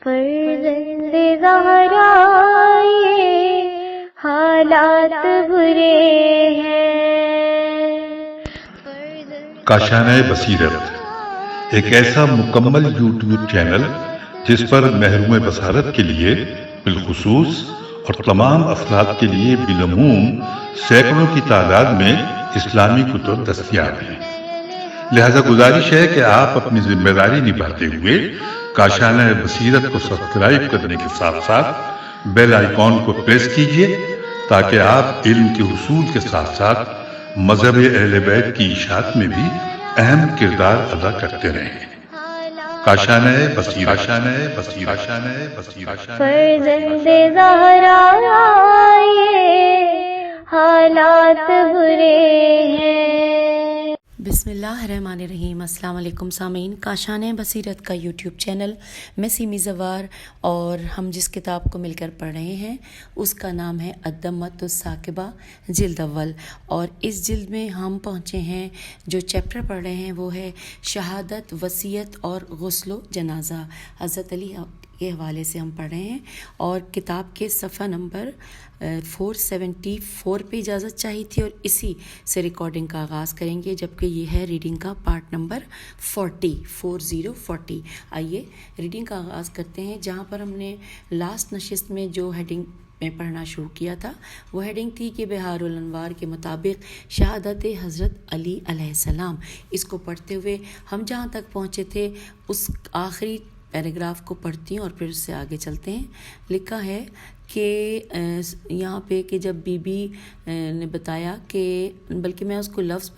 فرزند زہرا یہ حالات برے ہیں۔ کاشانہ بصیرت ایک ایسا مکمل یوٹیوب چینل جس پر محروم بصارت کے لیے بالخصوص اور تمام افراد کے لیے بالعموم سینکڑوں کی تعداد میں اسلامی کتب دستیاب ہیں۔ لہذا گزارش ہے کہ آپ اپنی ذمہ داری نبھاتے ہوئے کاشانہ بصیرت کو سبسکرائب کرنے کے ساتھ ساتھ بیل آئیکن کو پریس کیجیے تاکہ آپ علم کے حصول کے ساتھ ساتھ مذہب اہل بیت کی اشاعت میں بھی اہم کردار ادا کرتے رہیں۔ کاشانہ بصیرت۔ فرزند زہرا یہ حالات برے ہیں۔ بسم اللہ الرحمن الرحیم۔ السلام علیکم سامعین، کاشانہ بصیرت کا یوٹیوب چینل میں سیمی زوار، اور ہم جس کتاب کو مل کر پڑھ رہے ہیں اس کا نام ہے الدمۃ الثاقبہ جلد اول، اور اس جلد میں ہم پہنچے ہیں، جو چیپٹر پڑھ رہے ہیں وہ ہے شہادت، وصیت اور غسل و جنازہ۔ حضرت علی کے حوالے سے ہم پڑھ رہے ہیں، اور کتاب کے صفحہ نمبر 474 پہ اجازت چاہی تھی، اور اسی سے ریکارڈنگ کا آغاز کریں گے، جبکہ یہ ہے ریڈنگ کا پارٹ نمبر 40۔ آئیے ریڈنگ کا آغاز کرتے ہیں۔ جہاں پر ہم نے لاسٹ نشست میں جو ہیڈنگ میں پڑھنا شروع کیا تھا وہ ہیڈنگ تھی کہ بہار الانوار کے مطابق شہادت حضرت علی علیہ السلام۔ اس کو پڑھتے ہوئے ہم جہاں تک پہنچے تھے اس آخری پیراگراف کو پڑھتی ہوں اور پھر اس سے آگے چلتے ہیں۔ لکھا ہے کہ یہاں پہ کہ جب بی بی نے بتایا کہ، بلکہ میں اس کو لفظ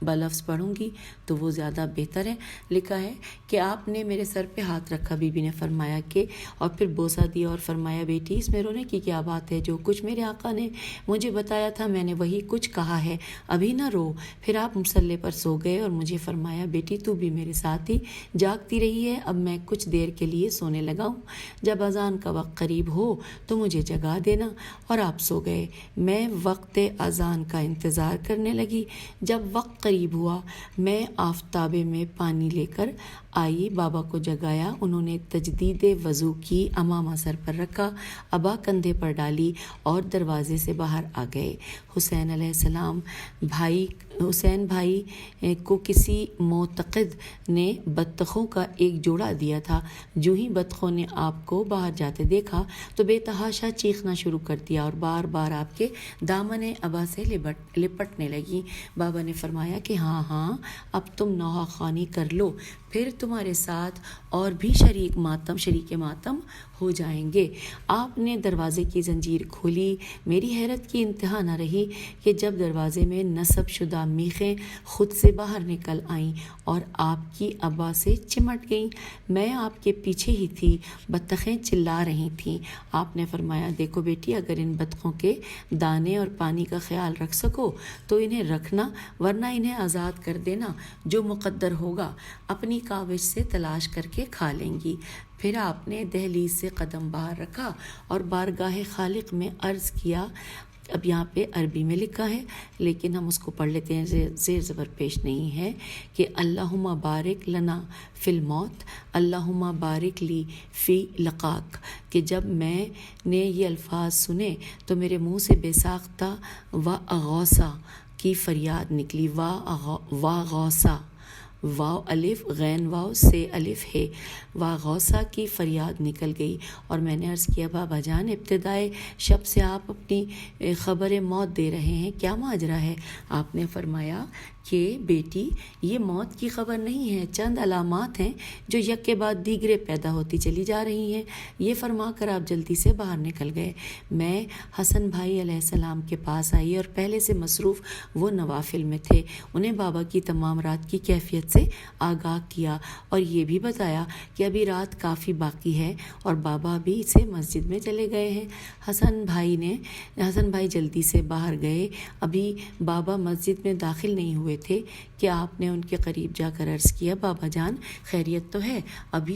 بلفظ پڑھوں گی تو وہ زیادہ بہتر ہے۔ لکھا ہے کہ آپ نے میرے سر پہ ہاتھ رکھا، بی بی نے فرمایا کہ، اور پھر بوسہ دیا اور فرمایا بیٹی اس میں رونے کی کیا بات ہے، جو کچھ میرے آقا نے مجھے بتایا تھا میں نے وہی کچھ کہا ہے، ابھی نہ رو۔ پھر آپ مصلے پر سو گئے اور مجھے فرمایا بیٹی تو بھی میرے ساتھ ہی جاگتی رہی ہے، اب میں کچھ دیر کے لیے سونے لگا ہوں، جب اذان کا وقت قریب ہو تو مجھے جگا دینا، اور آپ سو گئے۔ میں وقت اذان کا انتظار کرنے لگی۔ جب وقت قریب ہوا میں آفتابے میں پانی لے کر آئی، بابا کو جگایا، انہوں نے تجدید وضو کی، امامہ سر پر رکھا، ابا کندھے پر ڈالی اور دروازے سے باہر آ گئے۔ حسین علیہ السلام حسین بھائی کو کسی معتقد نے بطخوں کا ایک جوڑا دیا تھا۔ جو ہی بطخوں نے آپ کو باہر جاتے دیکھا تو بے تحاشا چیخنا شروع کر دیا اور بار بار آپ کے دامن ابا سے لپٹنے لگی۔ بابا نے فرمایا کہ ہاں اب تم نوحہ خوانی کر لو، پھر تمہارے ساتھ اور بھی شریک ماتم ہو جائیں گے۔ آپ نے دروازے کی زنجیر کھولی۔ میری حیرت کی انتہا نہ رہی کہ جب دروازے میں نصب شدہ میخیں خود سے باہر نکل آئیں اور آپ کی ابا سے چمٹ گئیں۔ میں آپ کے پیچھے ہی تھی، بطخیں چلا رہی تھیں۔ آپ نے فرمایا دیکھو بیٹی، اگر ان بطخوں کے دانے اور پانی کا خیال رکھ سکو تو انہیں رکھنا، ورنہ انہیں آزاد کر دینا، جو مقدر ہوگا اپنی کاوش سے تلاش کر کے کھا لیں گی۔ پھر آپ نے دہلیز سے قدم باہر رکھا اور بارگاہ خالق میں عرض کیا۔ اب یہاں پہ عربی میں لکھا ہے لیکن ہم اس کو پڑھ لیتے ہیں، زیر زبر پیش نہیں ہے، کہ اللہم بارک لنا فی الموت، اللہم بارک لی فی لقاک، کہ جب میں نے یہ الفاظ سنے تو میرے منہ سے بے ساختہ و اغوثہ کی فریاد نکلی۔ وا غوثہ، واو الف غین واو سے الف ہے، وا غوثہ کی فریاد نکل گئی، اور میں نے عرض کیا بابا جان ابتدائے شب سے آپ اپنی خبر موت دے رہے ہیں، کیا ماجرا ہے؟ آپ نے فرمایا کہ بیٹی یہ موت کی خبر نہیں ہے، چند علامات ہیں جو یک کے بعد دیگرے پیدا ہوتی چلی جا رہی ہیں۔ یہ فرما کر آپ جلدی سے باہر نکل گئے۔ میں حسن بھائی علیہ السلام کے پاس آئی اور پہلے سے مصروف وہ نوافل میں تھے، انہیں بابا کی تمام رات کی کیفیت سے آگاہ کیا اور یہ بھی بتایا کہ ابھی رات کافی باقی ہے اور بابا بھی سے مسجد میں چلے گئے ہیں۔ حسن بھائی جلدی سے باہر گئے، ابھی بابا مسجد میں داخل نہیں ہوئے تھے کہ آپ نے ان کے قریب جا کر عرض کیا بابا جان خیریت تو ہے، ابھی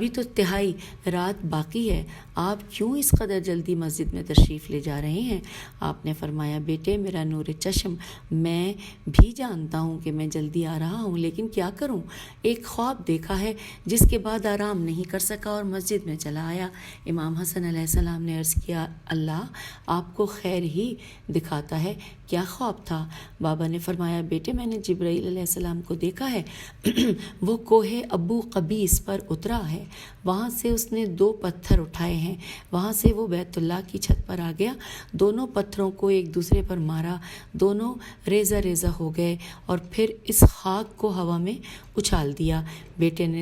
تو تہائی رات باقی ہے، آپ کیوں اس قدر جلدی مسجد میں تشریف لے جا رہے ہیں؟ آپ نے فرمایا بیٹے میرا نور چشم، میں بھی جانتا ہوں کہ میں جلدی آ رہا ہوں، لیکن کیا کروں، ایک خواب دیکھا ہے جس کے بعد آرام نہیں کر سکا اور مسجد میں چلا آیا۔ امام حسن علیہ السلام نے عرض کیا اللہ آپ کو خیر ہی دکھاتا ہے، کیا خواب تھا؟ بابا نے فرمایا بیٹے میں نے جبرائیل علیہ السلام کو دیکھا ہے، وہ کوہ ابو قبیس پر اترا ہے، وہاں سے اس نے 2 پتھر اٹھائے ہیں، وہاں سے وہ بیت اللہ کی چھت پر آ گیا، دونوں پتھروں کو ایک دوسرے پر مارا، دونوں ریزہ ریزہ ہو گئے اور پھر اس خاک کو ہوا میں اچھال دیا۔ بیٹے میں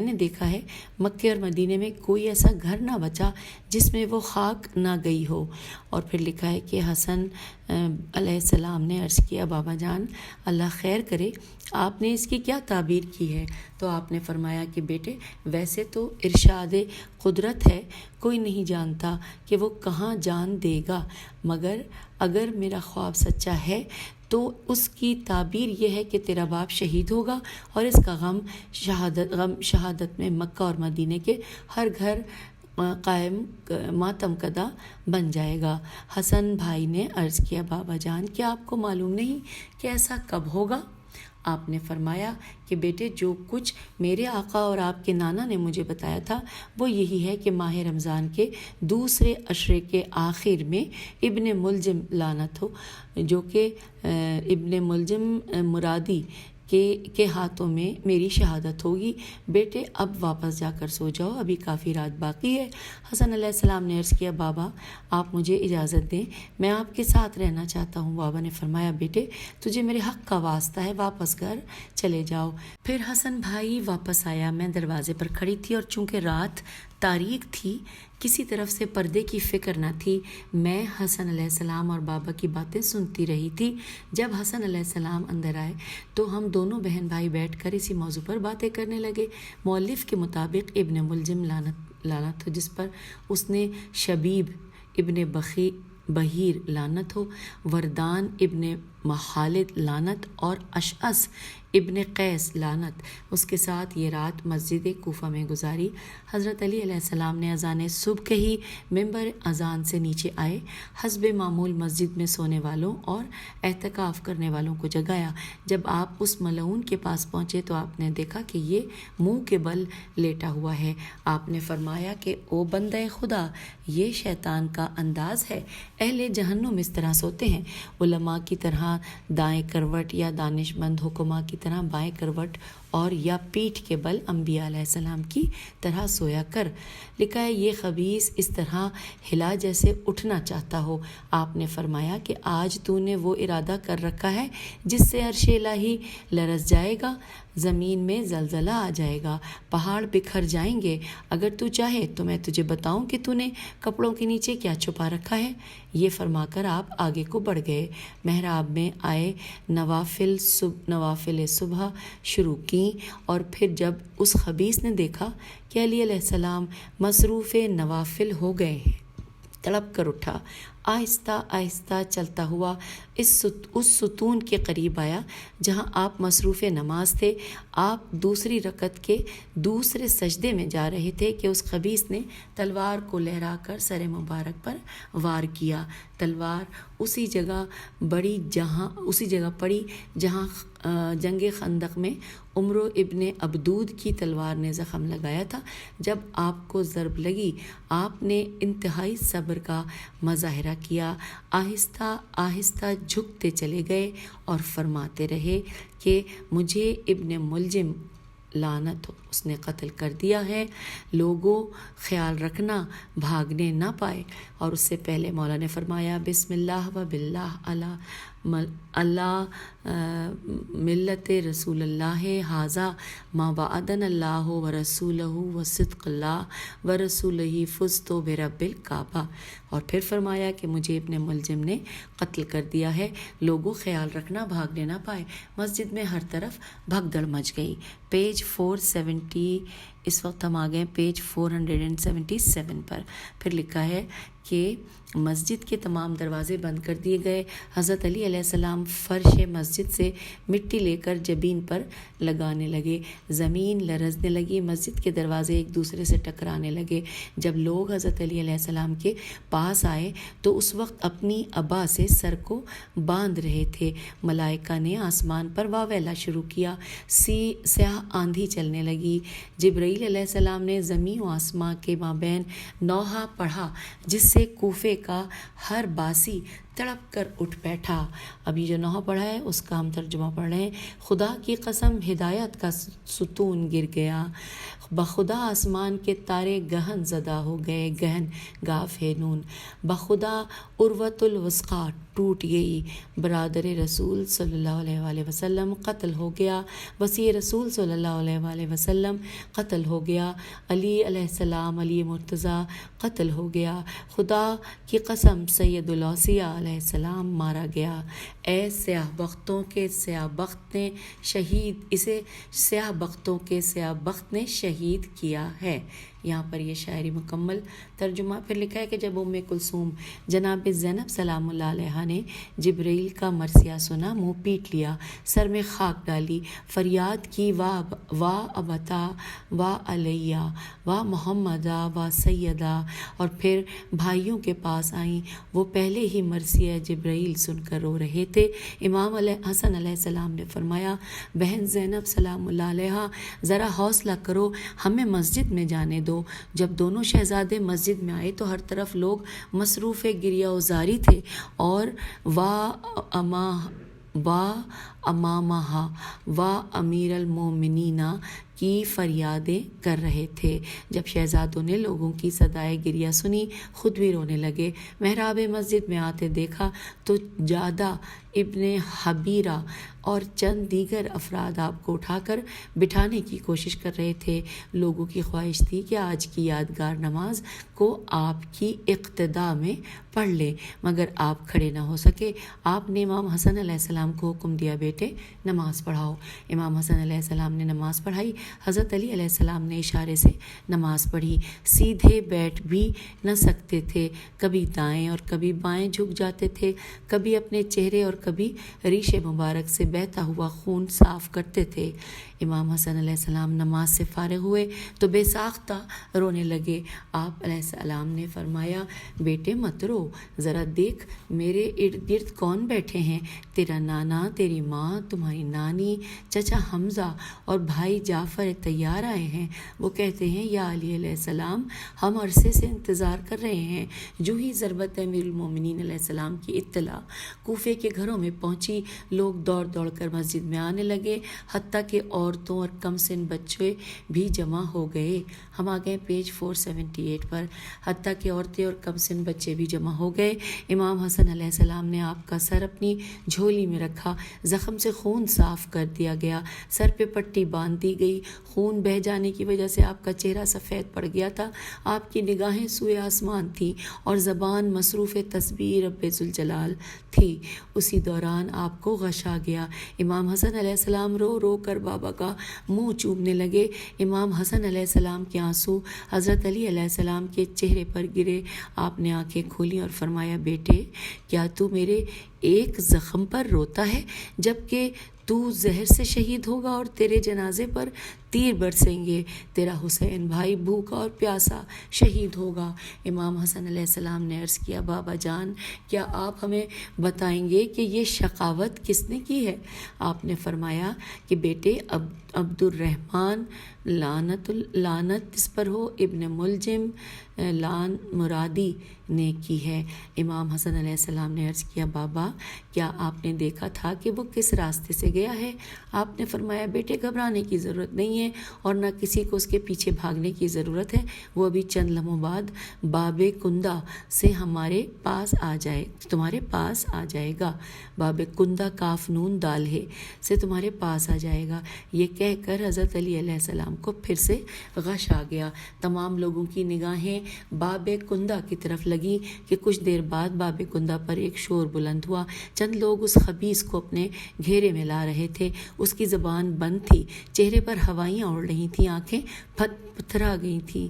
نے دیکھا ہے مکے اور مدینے میں کوئی ایسا گھر نہ بچا جس میں وہ خاک نہ گئی ہو۔ اور پھر لکھا ہے کہ حسن علیہ السلام نے عرض کیا بابا جان اللہ خیر کرے، آپ نے اس کی کیا تعبیر کی ہے؟ تو آپ نے فرمایا کہ بیٹے ویسے تو ارشاد قدرت ہے، کوئی نہیں جانتا کہ وہ کہاں جان دے گا، مگر اگر میرا خواب سچا ہے تو اس کی تعبیر یہ ہے کہ تیرا باپ شہید ہوگا اور اس کا غم شہادت میں مکہ اور مدینے کے ہر گھر قائم ماتم کدا بن جائے گا۔ حسن بھائی نے عرض کیا بابا جان کیا آپ کو معلوم نہیں کہ ایسا کب ہوگا؟ آپ نے فرمایا کہ بیٹے جو کچھ میرے آقا اور آپ کے نانا نے مجھے بتایا تھا وہ یہی ہے کہ ماہ رمضان کے دوسرے عشرے کے آخر میں ابن ملجم لعنت ہو، جو کہ ابن ملجم مرادی کے ہاتھوں میں میری شہادت ہوگی۔ بیٹے اب واپس جا کر سو جاؤ، ابھی کافی رات باقی ہے۔ حسن علیہ السلام نے عرض کیا بابا آپ مجھے اجازت دیں، میں آپ کے ساتھ رہنا چاہتا ہوں۔ بابا نے فرمایا بیٹے تجھے میرے حق کا واسطہ ہے، واپس گھر چلے جاؤ۔ پھر حسن بھائی واپس آیا، میں دروازے پر کھڑی تھی اور چونکہ رات تاریک تھی کسی طرف سے پردے کی فکر نہ تھی، میں حسن علیہ السلام اور بابا کی باتیں سنتی رہی تھی۔ جب حسن علیہ السلام اندر آئے تو ہم دونوں بہن بھائی بیٹھ کر اسی موضوع پر باتیں کرنے لگے۔ مؤلف کے مطابق ابن ملجم لعنت ہو جس پر اس نے شبیب ابن بحیر لعنت ہو، وردان ابن مخالد لعنت اور اشعث ابن قیس لعنت، اس کے ساتھ یہ رات مسجد کوفہ میں گزاری۔ حضرت علی علیہ السلام نے اذان صبح کہی، ممبر اذان سے نیچے آئے، حسب معمول مسجد میں سونے والوں اور اعتکاف کرنے والوں کو جگایا۔ جب آپ اس ملعون کے پاس پہنچے تو آپ نے دیکھا کہ یہ منہ کے بل لیٹا ہوا ہے۔ آپ نے فرمایا کہ او بندہ خدا یہ شیطان کا انداز ہے، اہل جہنم اس طرح سوتے ہیں، علماء کی طرح دائیں کروٹ یا دانش مند حکماء کی طرح بائیں کروٹ اور یا پیٹھ کے بل انبیاء علیہ السلام کی طرح سویا کر۔ لکھا ہے یہ خبیث اس طرح ہلا جیسے اٹھنا چاہتا ہو۔ آپ نے فرمایا کہ آج تو نے وہ ارادہ کر رکھا ہے جس سے عرش الہی لرز جائے گا، زمین میں زلزلہ آ جائے گا، پہاڑ بکھر جائیں گے۔ اگر تو چاہے تو میں تجھے بتاؤں کہ تو نے کپڑوں کے نیچے کیا چھپا رکھا ہے۔ یہ فرما کر آپ آگے کو بڑھ گئے، محراب میں آئے، نوافل صبح شروع کی اور پھر جب اس خبیث نے دیکھا کہ علی علیہ السلام مصروف نوافل ہو گئے ہیں، تڑپ کر اٹھا، آہستہ آہستہ چلتا ہوا اس ستون کے قریب آیا جہاں آپ مصروف نماز تھے۔ آپ دوسری رکعت کے دوسرے سجدے میں جا رہے تھے کہ اس خبیث نے تلوار کو لہرا کر سر مبارک پر وار کیا۔ تلوار اسی جگہ پڑی جہاں جنگ خندق میں عمرو ابن عبدود کی تلوار نے زخم لگایا تھا۔ جب آپ کو ضرب لگی آپ نے انتہائی صبر کا مظاہرہ کیا، آہستہ آہستہ جھکتے چلے گئے اور فرماتے رہے کہ مجھے ابن ملجم لعنت ہو اس نے قتل کر دیا ہے، لوگوں خیال رکھنا بھاگنے نہ پائے۔ اور اس سے پہلے مولا نے فرمایا بسم اللہ و باللہ اللہ ملت رسول اللہ حاذا ما وعدن اللہ و رسولہ و صدق اللہ و رسولہ فزت برب الکعبہ۔ اور پھر فرمایا کہ مجھے ابن ملجم نے قتل کر دیا ہے، لوگوں خیال رکھنا بھاگنے نہ پائے۔ مسجد میں ہر طرف بھگدڑ مچ گئی۔ پیج 470 اس وقت ہم آ گئے پیج 477 پر۔ پھر لکھا ہے کہ مسجد کے تمام دروازے بند کر دیے گئے۔ حضرت علی علیہ السلام فرش مسجد سے مٹی لے کر جبین پر لگانے لگے، زمین لرزنے لگی، مسجد کے دروازے ایک دوسرے سے ٹکرانے لگے۔ جب لوگ حضرت علی علیہ السلام کے پاس آئے تو اس وقت اپنی ابا سے سر کو باندھ رہے تھے۔ ملائکہ نے آسمان پر واویلا شروع کیا، سیاہ آندھی چلنے لگی۔ جبرائیل علیہ السلام نے زمین و آسمان کے مابین نوحہ پڑھا، جس سے کوفے کا ہر باسی تڑپ کر اٹھ بیٹھا۔ ابھی جو نوحہ پڑھا ہے اس کا ہم ترجمہ پڑھ رہے ہیں۔ خدا کی قسم ہدایت کا ستون گر گیا، بخدا آسمان کے تارے گہن زدہ ہو گئے، گہن گاف ہے نون، بخدا عروۃ الوثقی ٹوٹ گئی، برادر رسول صلی اللہ علیہ وآلہ وسلم قتل ہو گیا، وصی رسول صلی اللہ علیہ وآلہ وسلم قتل ہو گیا، علی علیہ السلام، علی مرتضیٰ قتل ہو گیا، خدا کی قسم سید الاوصیاء علیہ السلام مارا گیا۔ اے سیاہ بختوں کے سیاہ بخت نے شہید، اسے سیاہ بختوں کے سیاہ بخت نے شہید کیا ہے۔ یہاں پر یہ شاعری مکمل ترجمہ پھر لکھا ہے کہ جب ام کلثوم جناب زینب سلام اللہ علیہ نے جبرائیل کا مرثیہ سنا، منہ پیٹ لیا، سر میں خاک ڈالی، فریاد کی، وا ابتا وا علیہ وا محمدہ وا سیدہ، اور پھر بھائیوں کے پاس آئیں۔ وہ پہلے ہی مرثیہ جبرائیل سن کر رو رہے تھے۔ امام حسن علیہ السلام نے فرمایا، بہن زینب سلام اللہ علیہ، ذرا حوصلہ کرو، ہمیں مسجد میں جانے دو۔ جب دونوں شہزادے مسجد میں آئے تو ہر طرف لوگ مصروف گریہ وزاری تھے اور امامہ و امیر المومنین کی فریادیں کر رہے تھے۔ جب شہزادوں نے لوگوں کی صدائے گریہ سنی، خود بھی رونے لگے۔ محراب مسجد میں آتے دیکھا تو جادہ ابن حبیرہ اور چند دیگر افراد آپ کو اٹھا کر بٹھانے کی کوشش کر رہے تھے۔ لوگوں کی خواہش تھی کہ آج کی یادگار نماز کو آپ کی اقتداء میں پڑھ لیں، مگر آپ کھڑے نہ ہو سکے۔ آپ نے امام حسن علیہ السلام کو حکم دیا، بیٹے نماز پڑھاؤ۔ امام حسن علیہ السلام نے نماز پڑھائی۔ حضرت علی علیہ السلام نے اشارے سے نماز پڑھی۔ سیدھے بیٹھ بھی نہ سکتے تھے، کبھی دائیں اور کبھی بائیں جھک جاتے تھے، کبھی اپنے چہرے اور کبھی ریش مبارک سے بہتا ہوا خون صاف کرتے تھے۔ امام حسن علیہ السلام نماز سے فارغ ہوئے تو بے ساختہ رونے لگے۔ آپ علیہ السلام نے فرمایا، بیٹے مت رو، ذرا دیکھ میرے ارد گرد کون بیٹھے ہیں، تیرا نانا، تیری ماں، تمہاری نانی، چچا حمزہ اور بھائی جعفر تیار آئے ہیں۔ وہ کہتے ہیں، یا علی علیہ السلام، ہم عرصے سے انتظار کر رہے ہیں۔ جو ہی ضربت امیر المومنین علیہ السلام کی اطلاع کوفے کے گھروں میں پہنچی، لوگ دوڑ دوڑ کر مسجد میں آنے لگے، حتیٰ کہ عورتوں اور کم سن بچے بھی جمع ہو گئے۔ ہم آ گئے پیج 478 پر۔ حتیٰ کہ عورتیں اور کم سن بچے بھی جمع ہو گئے۔ امام حسن علیہ السلام نے آپ کا سر اپنی جھولی میں رکھا، زخم سے خون صاف کر دیا گیا، سر پہ پٹی باندھ دی گئی۔ خون بہہ جانے کی وجہ سے آپ کا چہرہ سفید پڑ گیا تھا، آپ کی نگاہیں سوئے آسمان تھی اور زبان مصروف تسبیح رب ذوالجلال تھی۔ اسی دوران آپ کو غش آ گیا۔ امام حسن علیہ السلام رو رو کر بابا کا منہ چومنے لگے۔ امام حسن علیہ السلام کے آنسو حضرت علی علیہ السلام کے چہرے پر گرے۔ آپ نے آنکھیں کھولیں اور فرمایا، بیٹے کیا تو میرے ایک زخم پر روتا ہے، جبکہ تو زہر سے شہید ہوگا اور تیرے جنازے پر تیر برسیں گے، تیرا حسین بھائی بھوکا اور پیاسا شہید ہوگا۔ امام حسن علیہ السلام نے عرض کیا، بابا جان، کیا آپ ہمیں بتائیں گے کہ یہ شقاوت کس نے کی ہے؟ آپ نے فرمایا کہ بیٹے عبد الرحمن لعنت اس پر ہو ابن ملجم لان مرادی نے کی ہے۔ امام حسن علیہ السلام نے عرض کیا، بابا کیا آپ نے دیکھا تھا کہ وہ کس راستے سے گیا ہے؟ آپ نے فرمایا، بیٹے گھبرانے کی ضرورت نہیں ہے اور نہ کسی کو اس کے پیچھے بھاگنے کی ضرورت ہے، وہ ابھی چند لمحوں بعد باب کندہ سے تمہارے پاس آ جائے گا۔ باب کندہ کاف نون دال ہے سے تمہارے پاس آ جائے گا۔ یہ کہہ کر حضرت علی علیہ السلام کو پھر سے غش آ گیا۔ تمام لوگوں کی نگاہیں باب کندہ کی طرف لگی کہ کچھ دیر بعد باب کندہ پر ایک شور بلند ہوا۔ چند لوگ اس خبیث کو اپنے گھیرے میں لا رہے تھے۔ اس کی زبان بند تھی، چہرے پر ہوائیاں اڑ رہی تھیں، آنکھیں پتھرا گئی تھیں،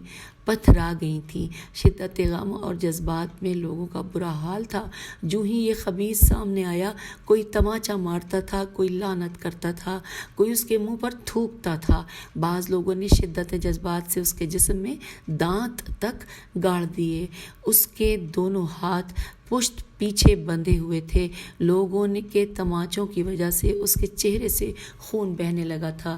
پتھرا گئی تھیں۔ شدت غم اور جذبات میں لوگوں کا برا حال تھا۔ جو ہی یہ خبیث سامنے آیا، کوئی تماچا مارتا تھا، کوئی لعنت کرتا تھا، کوئی اس کے منہ پر تھوکتا تھا۔ بعض لوگوں نے شدت جذبات سے اس کے جسم میں دانت تک گاڑ دیے۔ اس کے دونوں ہاتھ پشت پیچھے بندھے ہوئے تھے۔ لوگوں کے تماچوں کی وجہ سے اس کے چہرے سے خون بہنے لگا تھا۔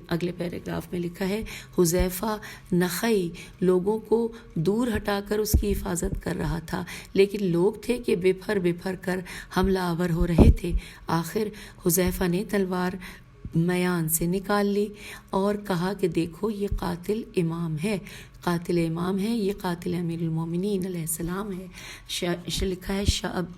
اگلے پیراگراف میں لکھا ہے، حذیفہ نخعی لوگوں کو دور ہٹا کر اس کی حفاظت کر رہا تھا، لیکن لوگ تھے کہ بپھر کر حملہ آور ہو رہے تھے۔ آخر حذیفہ نے تلوار میان سے نکال لی اور کہا کہ دیکھو، یہ قاتل امام ہے، یہ قاتل امیر المومنین علیہ السلام ہے۔ لکھا ہے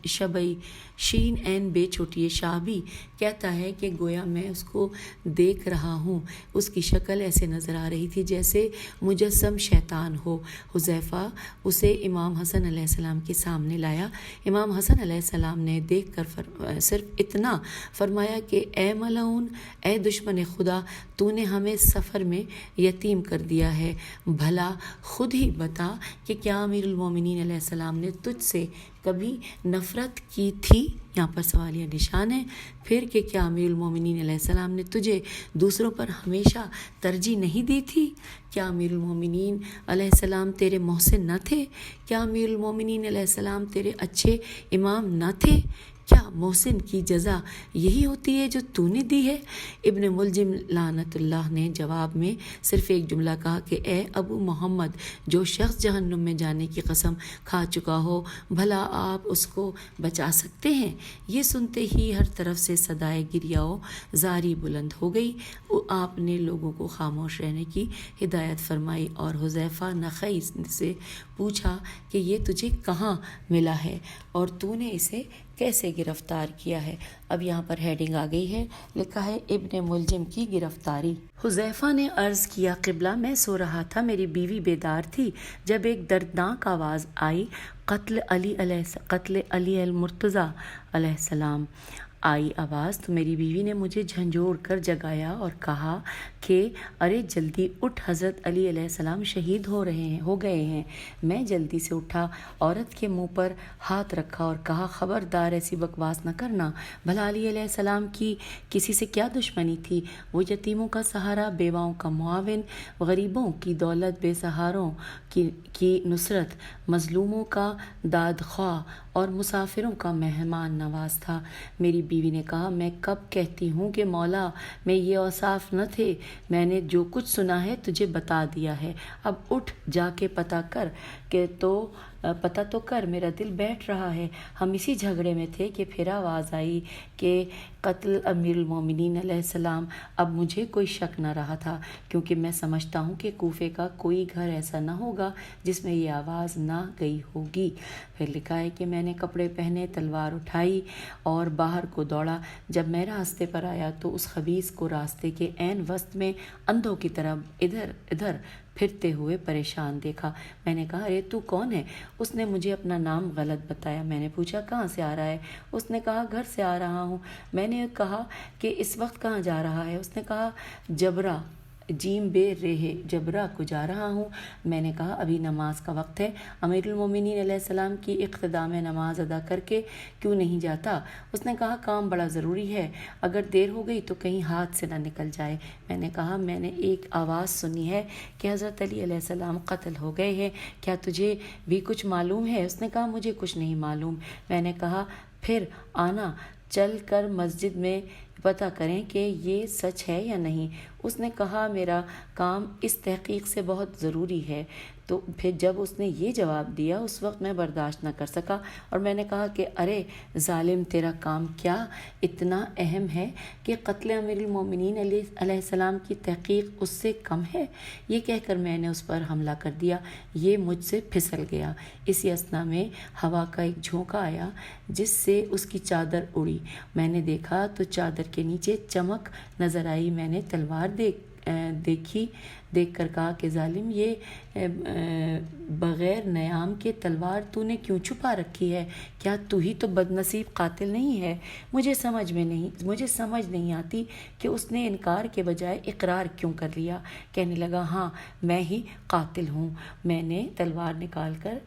شبی شین این بے چھوٹی شعبی کہتا ہے کہ گویا میں اس کو دیکھ رہا ہوں، اس کی شکل ایسے نظر آ رہی تھی جیسے مجسم شیطان ہو۔ حذیفہ اسے امام حسن علیہ السلام کے سامنے لایا۔ امام حسن علیہ السلام نے دیکھ کر صرف اتنا فرمایا کہ اے ملعون، اے دشمن خدا، تو نے ہمیں سفر میں یتیم کر دیا ہے۔ بھلا خود ہی بتا کہ کیا امیر المومنین علیہ السلام نے تجھ سے کبھی نفرت کی تھی؟ یہاں پر سوالیہ نشان ہے۔ پھر کہ کیا امیر المومنین علیہ السلام نے تجھے دوسروں پر ہمیشہ ترجیح نہیں دی تھی؟ کیا امیر المومنین علیہ السلام تیرے محسن نہ تھے؟ کیا امیر المومنین علیہ السلام تیرے اچھے امام نہ تھے؟ کیا محسن کی جزا یہی ہوتی ہے جو تو نے دی ہے؟ ابن ملجم لعنت اللہ نے جواب میں صرف ایک جملہ کہا کہ اے ابو محمد، جو شخص جہنم میں جانے کی قسم کھا چکا ہو، بھلا آپ اس کو بچا سکتے ہیں؟ یہ سنتے ہی ہر طرف سے صدائے گریہ زاری بلند ہو گئی۔ آپ نے لوگوں کو خاموش رہنے کی ہدایت فرمائی اور حذیفہ نخعی سے پوچھا کہ یہ تجھے کہاں ملا ہے اور تو نے اسے کیسے گرفتار کیا ہے؟ اب یہاں پر ہیڈنگ آ گئی ہے، لکھا ہے ابن ملجم کی گرفتاری۔ حذیفہ نے عرض کیا، قبلہ میں سو رہا تھا، میری بیوی بیدار تھی، جب ایک دردناک آواز آئی، قتل علی المرتضیٰ علیہ السلام آئی آواز تو میری بیوی نے مجھے جھنجھوڑ کر جگایا اور کہا کہ ارے جلدی اٹھ، حضرت علی علیہ السلام شہید ہو گئے ہیں۔ میں جلدی سے اٹھا، عورت کے منہ پر ہاتھ رکھا اور کہا، خبردار ایسی بکواس نہ کرنا، بھلا علی علیہ السلام کی کسی سے کیا دشمنی تھی؟ وہ یتیموں کا سہارا، بیواؤں کا معاون، غریبوں کی دولت، بے سہاروں کی نصرت، مظلوموں کا دادخواہ اور مسافروں کا مہمان نواز تھا۔ میری بیوی نے کہا، میں کب کہتی ہوں کہ مولا میں یہ اوصاف نہ تھے، میں نے جو کچھ سنا ہے تجھے بتا دیا ہے، اب اٹھ جا کے پتہ تو کر، میرا دل بیٹھ رہا ہے۔ ہم اسی جھگڑے میں تھے کہ پھر آواز آئی کہ قتل امیر المومنین علیہ السلام۔ اب مجھے کوئی شک نہ رہا تھا، کیونکہ میں سمجھتا ہوں کہ کوفے کا کوئی گھر ایسا نہ ہوگا جس میں یہ آواز نہ گئی ہوگی۔ پھر لکھا ہے کہ میں نے کپڑے پہنے، تلوار اٹھائی اور باہر کو دوڑا۔ جب میں راستے پر آیا تو اس خبیث کو راستے کے عین وسط میں اندھوں کی طرح ادھر ادھر پھرتے ہوئے پریشان دیکھا۔ میں نے کہا، ارے تو کون ہے؟ اس نے مجھے اپنا نام غلط بتایا۔ میں نے پوچھا، کہاں سے آ رہا ہے؟ اس نے کہا، گھر سے آ رہا ہوں۔ میں نے کہا کہ اس وقت کہاں جا رہا ہے؟ اس نے کہا، جبرا جیم بے رہے جبرا کو جا رہا ہوں۔ میں نے کہا، ابھی نماز کا وقت ہے، امیر المومنین علیہ السلام کی اقتداء میں نماز ادا کر کے کیوں نہیں جاتا؟ اس نے کہا، کام بڑا ضروری ہے، اگر دیر ہو گئی تو کہیں ہاتھ سے نہ نکل جائے۔ میں نے کہا، میں نے ایک آواز سنی ہے کہ حضرت علی علیہ السلام قتل ہو گئے ہیں، کیا تجھے بھی کچھ معلوم ہے؟ اس نے کہا، مجھے کچھ نہیں معلوم۔ میں نے کہا، پھر آنا، چل کر مسجد میں پتہ کریں کہ یہ سچ ہے یا نہیں۔ اس نے کہا، میرا کام اس تحقیق سے بہت ضروری ہے۔ تو پھر جب اس نے یہ جواب دیا اس وقت میں برداشت نہ کر سکا اور میں نے کہا کہ ارے ظالم، تیرا کام کیا اتنا اہم ہے کہ قتل امیر المومنین علیہ السلام کی تحقیق اس سے کم ہے؟ یہ کہہ کر میں نے اس پر حملہ کر دیا، یہ مجھ سے پھسل گیا۔ اسی اثنا میں ہوا کا ایک جھونکا آیا جس سے اس کی چادر اڑی۔ میں نے دیکھا تو چادر کے نیچے چمک نظر آئی۔ میں نے تلوار دیکھ کر کہا کہ ظالم، یہ بغیر نیام کے تلوار تو نے کیوں چھپا رکھی ہے؟ کیا تو ہی تو بد نصیب قاتل نہیں ہے؟ مجھے سمجھ نہیں آتی کہ اس نے انکار کے بجائے اقرار کیوں کر لیا۔ کہنے لگا ہاں میں ہی قاتل ہوں، میں نے تلوار نکال کر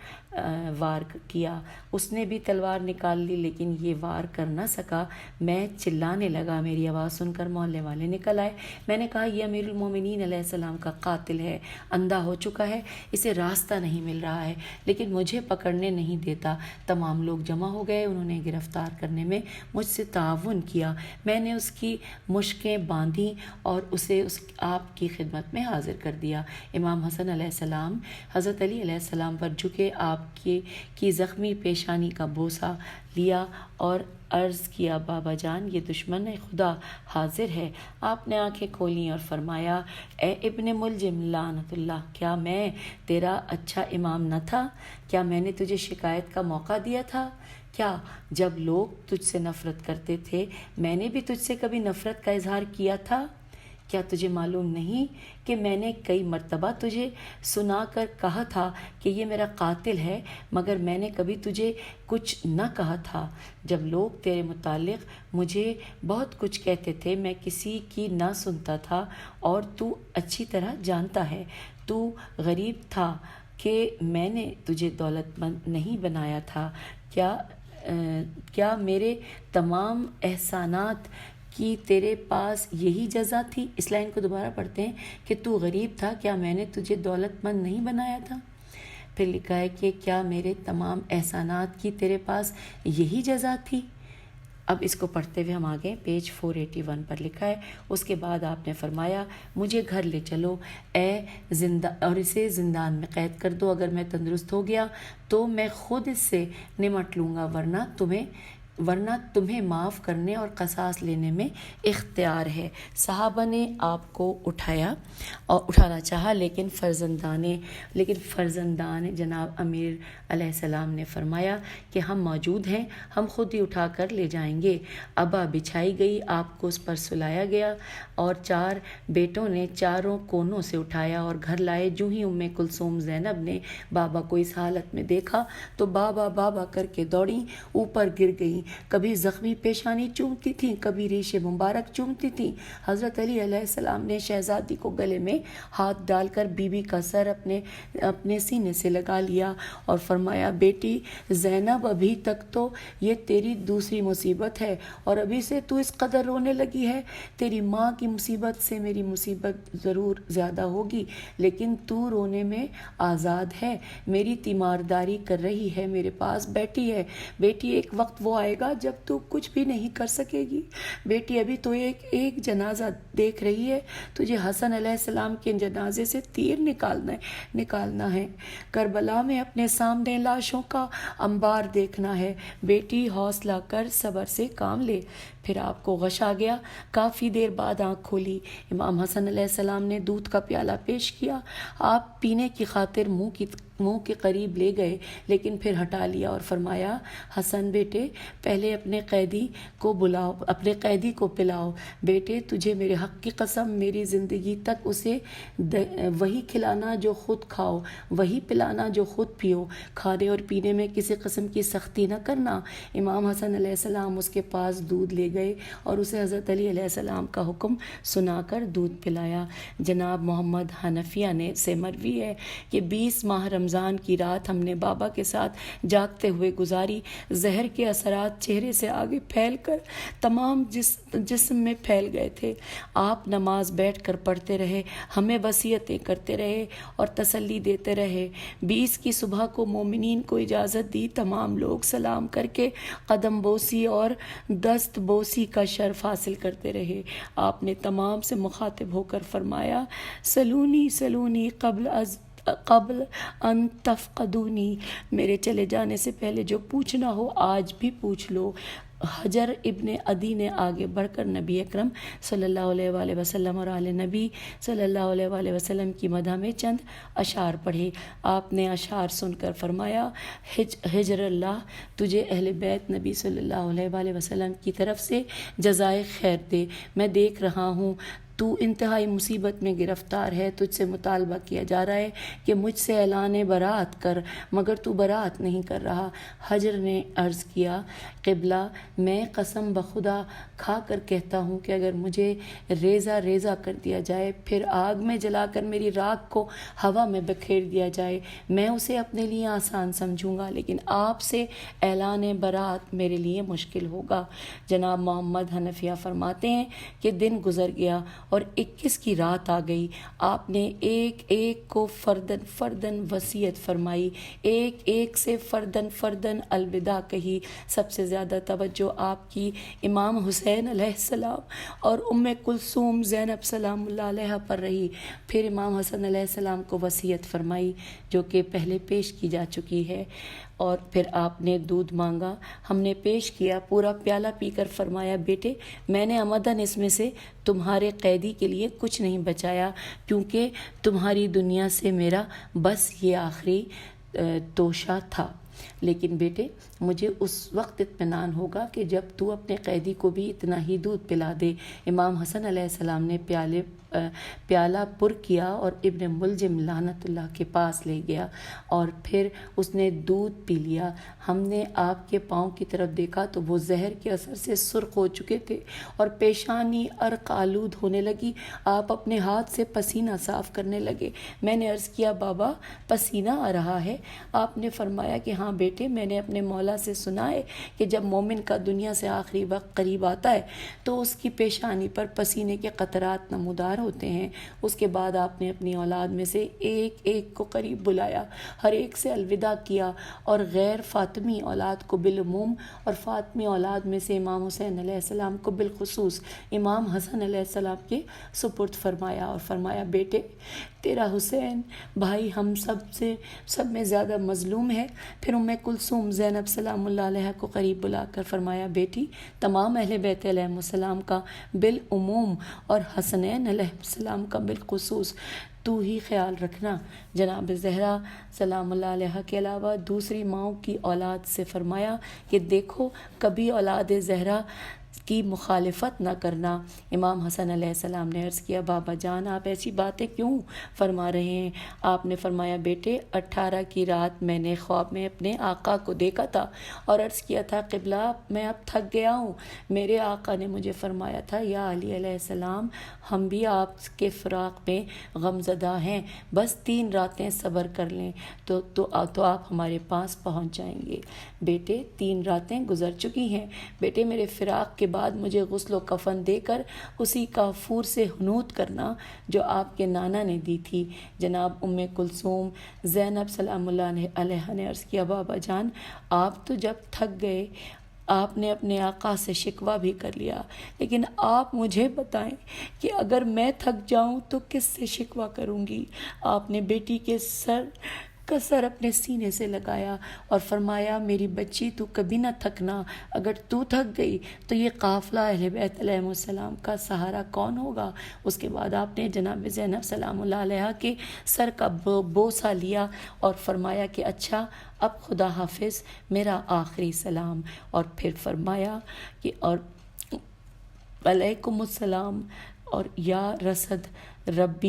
وار کیا۔ اس نے بھی تلوار نکال لی لیکن یہ وار کر نہ سکا۔ میں چلانے لگا، میری آواز سن کر محلے والے نکل آئے۔ میں نے کہا یہ امیر المومنین علیہ السلام کا قاتل ہے، اندھا ہو چکا ہے، اسے راستہ نہیں مل رہا ہے لیکن مجھے پکڑنے نہیں دیتا۔ تمام لوگ جمع ہو گئے، انہوں نے گرفتار کرنے میں مجھ سے تعاون کیا۔ میں نے اس کی مشکیں باندھی اور اسے آپ کی خدمت میں حاضر کر دیا۔ امام حسن علیہ السلام حضرت علی علیہ السلام پر جھکے، آپ کی زخمی پیشانی کا بوسہ لیا اور عرض کیا بابا جان، یہ دشمن خدا حاضر ہے۔ آپ نے آنکھیں کھولیں اور فرمایا اے ابن ملجم لعنت اللہ، کیا میں تیرا اچھا امام نہ تھا؟ کیا میں نے تجھے شکایت کا موقع دیا تھا؟ کیا جب لوگ تجھ سے نفرت کرتے تھے میں نے بھی تجھ سے کبھی نفرت کا اظہار کیا تھا؟ کیا تجھے معلوم نہیں کہ میں نے کئی مرتبہ تجھے سنا کر کہا تھا کہ یہ میرا قاتل ہے، مگر میں نے کبھی تجھے کچھ نہ کہا تھا؟ جب لوگ تیرے متعلق مجھے بہت کچھ کہتے تھے میں کسی کی نہ سنتا تھا، اور تو اچھی طرح جانتا ہے تو غریب تھا کہ میں نے تجھے دولت مند نہیں بنایا تھا۔ کیا میرے تمام احسانات کی تیرے پاس یہی جزا تھی؟ اس لائن کو دوبارہ پڑھتے ہیں کہ تو غریب تھا، کیا میں نے تجھے دولت مند نہیں بنایا تھا؟ پھر لکھا ہے کہ کیا میرے تمام احسانات کی تیرے پاس یہی جزا تھی؟ اب اس کو پڑھتے ہوئے ہم آگے پیج 481 پر لکھا ہے، اس کے بعد آپ نے فرمایا مجھے گھر لے چلو اور اسے زندان میں قید کر دو، اگر میں تندرست ہو گیا تو میں خود اس سے نمٹ لوں گا، ورنہ تمہیں معاف کرنے اور قصاص لینے میں اختیار ہے۔ صحابہ نے آپ کو اٹھانا چاہا لیکن فرزندان جناب امیر علیہ السلام نے فرمایا کہ ہم موجود ہیں، ہم خود ہی اٹھا کر لے جائیں گے۔ ابا بچھائی گئی، آپ کو اس پر سلایا گیا اور 4 بیٹوں نے چاروں کونوں سے اٹھایا اور گھر لائے۔ جو ہی ام کلثوم زینب نے بابا کو اس حالت میں دیکھا تو بابا بابا کر کے دوڑیں، اوپر گر گئیں، کبھی زخمی پیشانی چومتی تھیں، کبھی ریش مبارک چومتی تھیں۔ حضرت علی علیہ السلام نے شہزادی کو گلے میں ہاتھ ڈال کر بی بی کا سر اپنے سینے سے لگا لیا اور فرمایا بیٹی زینب، ابھی تک تو یہ تیری دوسری مصیبت ہے اور ابھی سے تو اس قدر رونے لگی ہے۔ تیری ماں کی مصیبت سے میری مصیبت ضرور زیادہ ہوگی لیکن تو رونے میں آزاد ہے، میری تیمارداری کر رہی ہے، میرے پاس بیٹھی ہے۔ بیٹی ایک وقت وہ آئے گا جب تو کچھ بھی نہیں کر سکے گی۔ بیٹی ابھی تو ایک جنازہ دیکھ رہی ہے، تجھے حسن علیہ السلام کے جنازے سے تیر نکالنا ہے، کربلا میں اپنے سامنے لاشوں کا انبار دیکھنا ہے۔ بیٹی حوصلہ کر، صبر سے کام لے۔ پھر آپ کو غش آ گیا، کافی دیر بعد آنکھ کھولی۔ امام حسن علیہ السلام نے دودھ کا پیالہ پیش کیا، آپ پینے کی خاطر منہ کے قریب لے گئے لیکن پھر ہٹا لیا اور فرمایا حسن بیٹے، پہلے اپنے قیدی کو پلاؤ۔ بیٹے تجھے میرے حق کی قسم، میری زندگی تک اسے وہی کھلانا جو خود کھاؤ، وہی پلانا جو خود پیو، کھانے اور پینے میں کسی قسم کی سختی نہ کرنا۔ امام حسن علیہ السلام اس کے پاس دودھ لے گئے اور اسے حضرت علی علیہ السلام کا حکم سنا کر دودھ پلایا۔ جناب محمد حنفیہ سے مروی ہے کہ 20 ماہ رمضان کی رات ہم نے بابا کے ساتھ جاگتے ہوئے گزاری۔ زہر کے اثرات چہرے سے آگے پھیل کر تمام جسم میں پھیل گئے تھے۔ آپ نماز بیٹھ کر پڑھتے رہے، ہمیں وصیتیں کرتے رہے اور تسلی دیتے رہے۔ 20 کی صبح کو مومنین کو اجازت دی، تمام لوگ سلام کر کے قدم بوسی اور دست بوسی کا شرف حاصل کرتے رہے۔ آپ نے تمام سے مخاطب ہو کر فرمایا سلونی قبل ان تفقدونی، میرے چلے جانے سے پہلے جو پوچھنا ہو آج بھی پوچھ لو۔ حجر ابن عدی نے آگے بڑھ کر نبی اکرم صلی اللہ علیہ وآلہ وسلم اور آل نبی صلی اللہ علیہ وآلہ وسلم کی مدح میں چند اشعار پڑھے۔ آپ نے اشعار سن کر فرمایا حجر اللہ تجھے اہل بیت نبی صلی اللہ علیہ وآلہ وسلم کی طرف سے جزائے خیر دے، میں دیکھ رہا ہوں تو انتہائی مصیبت میں گرفتار ہے، تجھ سے مطالبہ کیا جا رہا ہے کہ مجھ سے اعلان برات کر، مگر تو برات نہیں کر رہا۔ حجر نے عرض کیا، قبلہ میں قسم بخدا کھا کر کہتا ہوں کہ اگر مجھے ریزہ ریزہ کر دیا جائے، پھر آگ میں جلا کر میری راکھ کو ہوا میں بکھیر دیا جائے، میں اسے اپنے لیے آسان سمجھوں گا، لیکن آپ سے اعلان برات میرے لیے مشکل ہوگا۔ جناب محمد حنفیہ فرماتے ہیں کہ دن گزر گیا اور 21 کی رات آ گئی۔ آپ نے ایک ایک کو فردن فردن وصیت فرمائی، ایک ایک سے فردن فردن الوداع کہی۔ سب سے زیادہ توجہ آپ کی امام حسین علیہ السلام اور ام کلثوم زینب سلام اللہ علیہ پر رہی۔ پھر امام حسن علیہ السلام کو وصیت فرمائی جو کہ پہلے پیش کی جا چکی ہے، اور پھر آپ نے دودھ مانگا، ہم نے پیش کیا، پورا پیالہ پی کر فرمایا، بیٹے میں نے عمدن اس میں سے تمہارے قیدی کے لیے کچھ نہیں بچایا، کیونکہ تمہاری دنیا سے میرا بس یہ آخری توشہ تھا، لیکن بیٹے مجھے اس وقت اطمینان ہوگا کہ جب تو اپنے قیدی کو بھی اتنا ہی دودھ پلا دے۔ امام حسن علیہ السلام نے پیالہ پر کیا اور ابن ملجم لعنت اللہ کے پاس لے گیا اور پھر اس نے دودھ پی لیا۔ ہم نے آپ کے پاؤں کی طرف دیکھا تو وہ زہر کے اثر سے سرخ ہو چکے تھے اور پیشانی عرق آلود ہونے لگی۔ آپ اپنے ہاتھ سے پسینہ صاف کرنے لگے۔ میں نے عرض کیا، بابا پسینہ آ رہا ہے؟ آپ نے فرمایا کہ ہاں بیٹے، میں نے اپنے مولا سے سنا ہے کہ جب مومن کا دنیا سے آخری وقت قریب آتا ہے تو اس کی پیشانی پر پسینے کے قطرات نمودار ہوتے ہیں۔ اس کے بعد آپ نے اپنی اولاد میں سے ایک ایک کو قریب بلایا، ہر ایک سے الوداع کیا اور غیر فاطمی اولاد کو بالعموم اور فاطمی اولاد میں سے امام حسین علیہ السلام کو بالخصوص امام حسن علیہ السلام کے سپرد فرمایا اور فرمایا، بیٹے تیرا حسین بھائی ہم سب میں زیادہ مظلوم ہے۔ پھر ام کلثوم زینب سلام اللہ علیہ کو قریب بلا کر فرمایا، بیٹی تمام اہل بیت علیہ السلام کا بالعموم اور حسنین علیہ السلام کا بالخصوص تو ہی خیال رکھنا۔ جناب زہرا سلام اللہ علیہ کے علاوہ دوسری ماؤں کی اولاد سے فرمایا کہ دیکھو کبھی اولاد زہرا کی مخالفت نہ کرنا۔ امام حسن علیہ السلام نے عرض کیا، بابا جان آپ ایسی باتیں کیوں فرما رہے ہیں؟ آپ نے فرمایا، بیٹے 18 کی رات میں نے خواب میں اپنے آقا کو دیکھا تھا اور عرض کیا تھا، قبلہ میں اب تھک گیا ہوں۔ میرے آقا نے مجھے فرمایا تھا، یا علی علیہ السلام ہم بھی آپ کے فراق میں غمزدہ ہیں، بس 3 راتیں صبر کر لیں تو آپ ہمارے پاس پہنچ جائیں گے۔ بیٹے 3 راتیں گزر چکی ہیں، بیٹے میرے فراق کے بعد مجھے غسل و کفن دے کر اسی کافور سے حنوت کرنا جو آپ کے نانا نے دی تھی۔ جناب ام کلثوم زینب سلام اللہ علیہ نے عرض کیا، بابا جان آپ تو جب تھک گئے آپ نے اپنے آقا سے شکوہ بھی کر لیا، لیکن آپ مجھے بتائیں کہ اگر میں تھک جاؤں تو کس سے شکوہ کروں گی؟ آپ نے بیٹی کے سر اپنے سینے سے لگایا اور فرمایا، میری بچی تو کبھی نہ تھکنا، اگر تو تھک گئی تو یہ قافلہ اہل بیت علیہ السلام کا سہارا کون ہوگا؟ اس کے بعد آپ نے جناب زینب سلام اللہ علیہ کے سر کا بوسہ لیا اور فرمایا کہ اچھا اب خدا حافظ، میرا آخری سلام، اور پھر فرمایا کہ اور علیکم السلام، اور یا رسد رب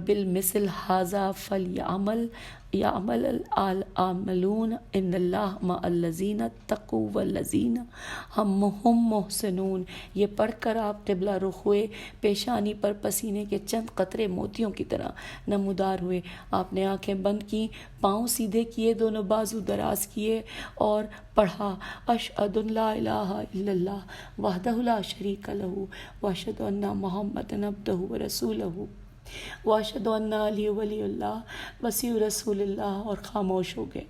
المثل حاذا فلیعمل العاملون ان اللہ مع الذین اتقوا والذین هم محسنون۔ یہ پڑھ کر آپ قبلہ رخ ہوئے، پیشانی پر پسینے کے چند قطرے موتیوں کی طرح نمودار ہوئے۔ آپ نے آنکھیں بند کی، پاؤں سیدھے کیے، دونوں بازو دراز کیے اور پڑھا، اشہد ان لا الہ الا اللہ وحدہ لا شریک لہ واشہد ان محمد عبدہ ورسولہ واشہد ان علی ولی اللہ وصی رسول اللہ، اور خاموش ہو گئے۔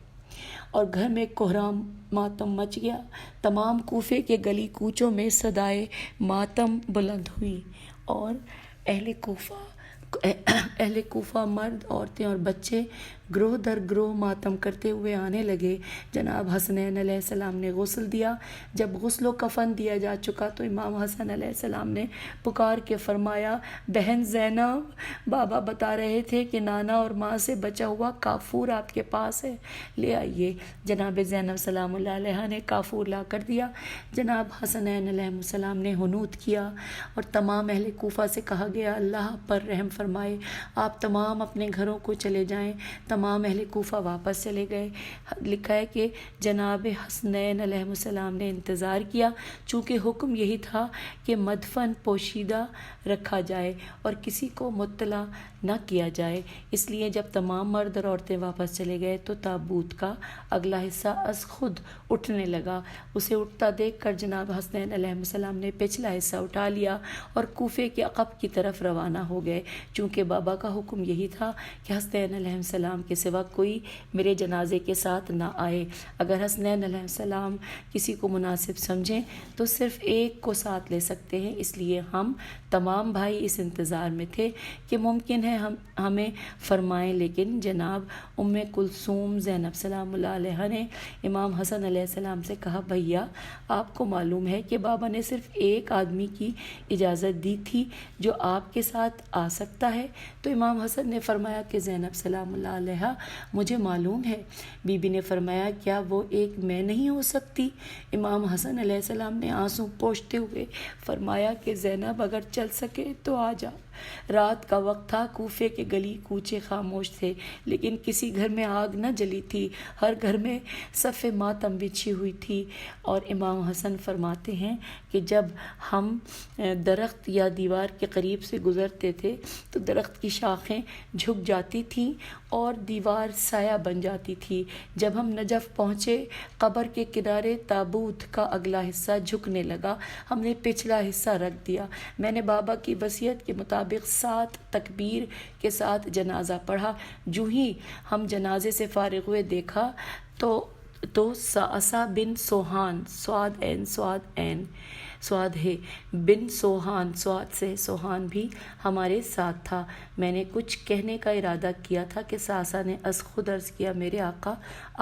اور گھر میں کوہرام ماتم مچ گیا۔ تمام کوفے کے گلی کوچوں میں صدائے ماتم بلند ہوئی اور اہل کوفہ اہل کوفہ مرد، عورتیں اور بچے گروہ در گروہ ماتم کرتے ہوئے آنے لگے۔ جناب حسنین علیہ السلام نے غسل دیا۔ جب غسل و کفن دیا جا چکا تو امام حسن علیہ السلام نے پکار کے فرمایا، بہن زینب، بابا بتا رہے تھے کہ نانا اور ماں سے بچا ہوا کافور آپ کے پاس ہے، لے آئیے۔ جناب زینب سلام اللہ علیہ نے کافور لا کر دیا۔ جناب حسنین علیہ السلام نے حنوت کیا اور تمام اہل کوفہ سے کہا گیا، اللہ پر رحم فرمائے، آپ تمام اپنے گھروں کو چلے جائیں۔ تمام اہل کوفہ واپس چلے گئے۔ لکھا ہے کہ جناب حسنین علیہ السلام نے انتظار کیا، چونکہ حکم یہی تھا کہ مدفن پوشیدہ رکھا جائے اور کسی کو مطلع نہ کیا جائے۔ اس لیے جب تمام مرد اور عورتیں واپس چلے گئے تو تابوت کا اگلا حصہ از خود اٹھنے لگا۔ اسے اٹھتا دیکھ کر جناب حسنین علیہ السلام نے پچھلا حصہ اٹھا لیا اور کوفے کے عقب کی طرف روانہ ہو گئے، چونکہ بابا کا حکم یہی تھا کہ حسنین علیہ السلام کے سوا کوئی میرے جنازے کے ساتھ نہ آئے۔ اگر حسنین علیہ السلام کسی کو مناسب سمجھیں تو صرف ایک کو ساتھ لے سکتے ہیں، اس لیے ہم تمام بھائی اس انتظار میں تھے کہ ممکن ہے ہمیں فرمائیں، لیکن جناب ام کلثوم زینب سلام اللہ علیہ نے امام حسن علیہ السلام سے کہا، بھیا آپ کو معلوم ہے کہ بابا نے صرف ایک آدمی کی اجازت دی تھی جو آپ کے ساتھ آ سکتا ہے؟ تو امام حسن نے فرمایا کہ زینب سلام اللہ علیہ مجھے معلوم ہے۔ بی بی نے فرمایا، کیا وہ ایک میں نہیں ہو سکتی؟ امام حسن علیہ السلام نے آنسو پوچھتے ہوئے فرمایا کہ زینب اگر چل سکے تو آ جا۔ رات کا وقت تھا، کوفے کے گلی کوچے خاموش تھے، لیکن کسی گھر میں آگ نہ جلی تھی، ہر گھر میں صف ماتم بچھی ہوئی تھی۔ اور امام حسن فرماتے ہیں کہ جب ہم درخت یا دیوار کے قریب سے گزرتے تھے تو درخت کی شاخیں جھک جاتی تھیں اور دیوار سایہ بن جاتی تھی۔ جب ہم نجف پہنچے، قبر کے کنارے تابوت کا اگلا حصہ جھکنے لگا، ہم نے پچھلا حصہ رکھ دیا۔ میں نے بابا کی وصیت کے مطابق 7 تکبیر کے ساتھ جنازہ پڑھا۔ جو ہی ہم جنازے سے فارغ ہوئے دیکھا تو سعصا بن سوہان، سواد ہے بن سوہان، سواد سے سوہان بھی ہمارے ساتھ تھا۔ میں نے کچھ کہنے کا ارادہ کیا تھا کہ سعصا نے از خود عرض کیا، میرے آقا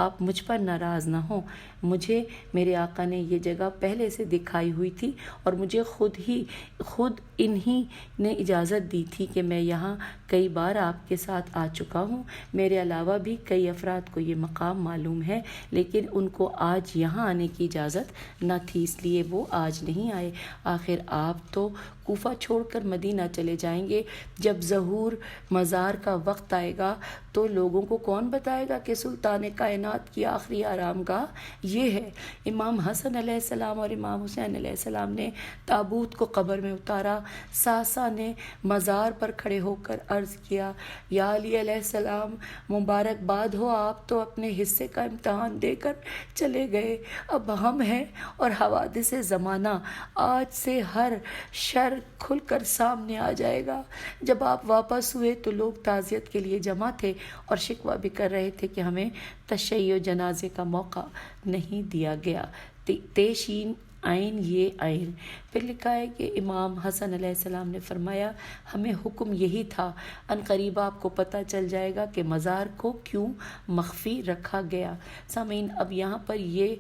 آپ مجھ پر ناراض نہ ہوں، مجھے میرے آقا نے یہ جگہ پہلے سے دکھائی ہوئی تھی اور مجھے خود انہی نے اجازت دی تھی کہ میں یہاں کئی بار آپ کے ساتھ آ چکا ہوں۔ میرے علاوہ بھی کئی افراد کو یہ مقام معلوم ہے، لیکن ان کو آج یہاں آنے کی اجازت نہ تھی، اس لیے وہ آج نہیں آئے۔ آخر آپ تو کوفہ چھوڑ کر مدینہ چلے جائیں گے۔ جب ظہور مزار کا وقت آئے گا تو لوگوں کو کون بتائے گا کہ سلطان کائنات کی آخری آرام گاہ یہ ہے؟ امام حسن علیہ السلام اور امام حسین علیہ السلام نے تابوت کو قبر میں اتارا۔ سعصا نے مزار پر کھڑے ہو کر عرض کیا، یا علی علیہ السلام، مبارکباد ہو، آپ تو اپنے حصے کا امتحان دے کر چلے گئے، اب ہم ہیں اور حوادث زمانہ، آج سے ہر شر کھل کر سامنے آ جائے گا۔ جب آپ واپس ہوئے تو لوگ تعزیت کے لیے جمع تھے اور شکوہ بھی کر رہے تھے کہ ہمیں تشیع جنازے کا موقع نہیں دیا گیا۔ تیشین عین یہ عین۔ پھر لکھا ہے کہ امام حسن علیہ السلام نے فرمایا، ہمیں حکم یہی تھا، ان قریب آپ کو پتہ چل جائے گا کہ مزار کو کیوں مخفی رکھا گیا۔ سامعین، اب یہاں پر یہ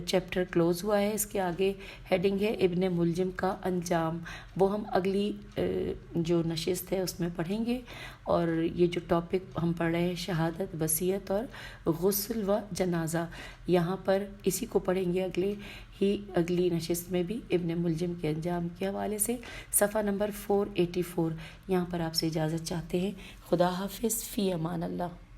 چیپٹر کلوز ہوا ہے۔ اس کے آگے ہیڈنگ ہے ابن ملجم کا انجام، وہ ہم اگلی جو نشست ہے اس میں پڑھیں گے۔ اور یہ جو ٹاپک ہم پڑھ رہے ہیں شہادت، وصیت اور غسل و جنازہ، یہاں پر اسی کو پڑھیں گے اگلی نشست میں بھی ابن ملجم کے انجام کے حوالے سے۔ صفحہ نمبر 484 یہاں پر آپ سے اجازت چاہتے ہیں۔ خدا حافظ، فی امان اللہ۔